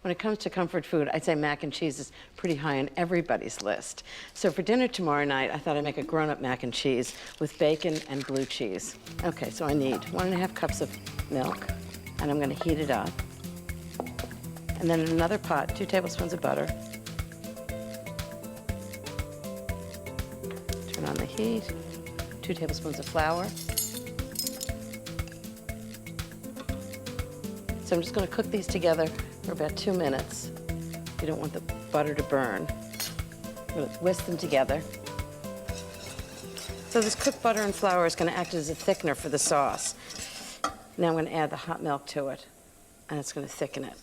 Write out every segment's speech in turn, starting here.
when it comes to comfort food, I'd say mac and cheese is pretty high on everybody's list. So for dinner tomorrow night, I thought I'd make a grown-up mac and cheese with bacon and blue cheese. Okay, so I need 1.5 cups of milk, and I'm gonna heat it up. And then in another pot, 2 tablespoons of butter. Turn on the heat. 2 tablespoons of flour. So I'm just going to cook these together for about 2 minutes. You don't want the butter to burn. I'm going to whisk them together. So this cooked butter and flour is going to act as a thickener for the sauce. Now I'm going to add the hot milk to it, and it's going to thicken it.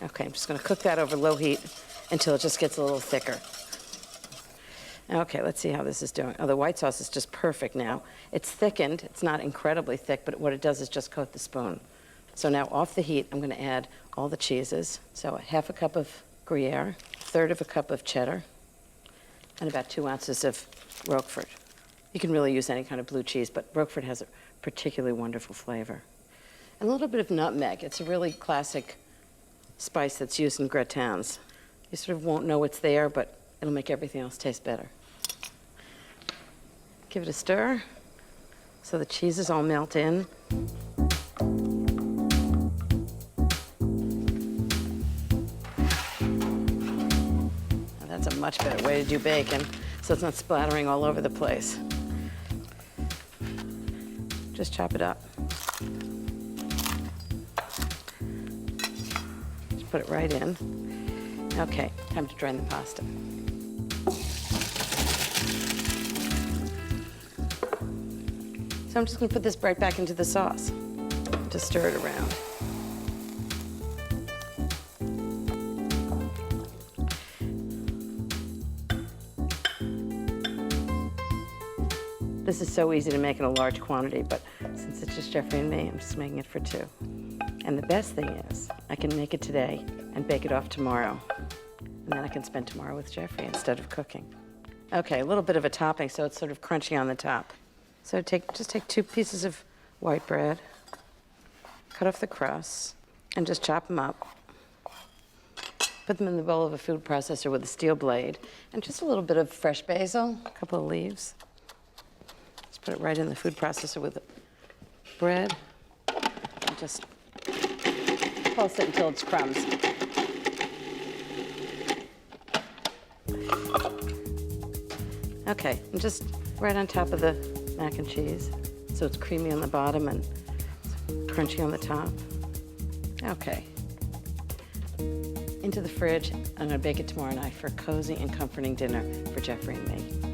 Okay, I'm just going to cook that over low heat until it just gets a little thicker. Okay, let's see how this is doing. Oh, the white sauce is just perfect now. It's thickened. It's not incredibly thick, but what it does is just coat the spoon. So now off the heat, I'm going to add all the cheeses. So 1/2 cup of Gruyere, 1/3 cup of cheddar, and about 2 ounces of Roquefort. You can really use any kind of blue cheese, but Roquefort has a particularly wonderful flavor. And a little bit of nutmeg. It's a really classic spice that's used in gratins. You sort of won't know it's there, but it'll make everything else taste better. Give it a stir so the cheeses all melt in. Now that's a much better way to do bacon, so it's not splattering all over the place. Just chop it up. Just put it right in. Okay, time to drain the pasta. So I'm just going to put this right back into the sauce. Just stir it around. This is so easy to make in a large quantity, but since it's just Jeffrey and me, I'm just making it for 2. And the best thing is, I can make it today and bake it off tomorrow. And then I can spend tomorrow with Jeffrey instead of cooking. Okay, a little bit of a topping so it's sort of crunchy on the top. So just take 2 pieces of white bread, cut off the crusts, and just chop them up. Put them in the bowl of a food processor with a steel blade, and just a little bit of fresh basil, a couple of leaves. Just put it right in the food processor with the bread, and just pulse it until it's crumbs. Okay, and just right on top of the mac and cheese, so it's creamy on the bottom and crunchy on the top. Okay. Into the fridge. I'm gonna bake it tomorrow night for a cozy and comforting dinner for Jeffrey and me.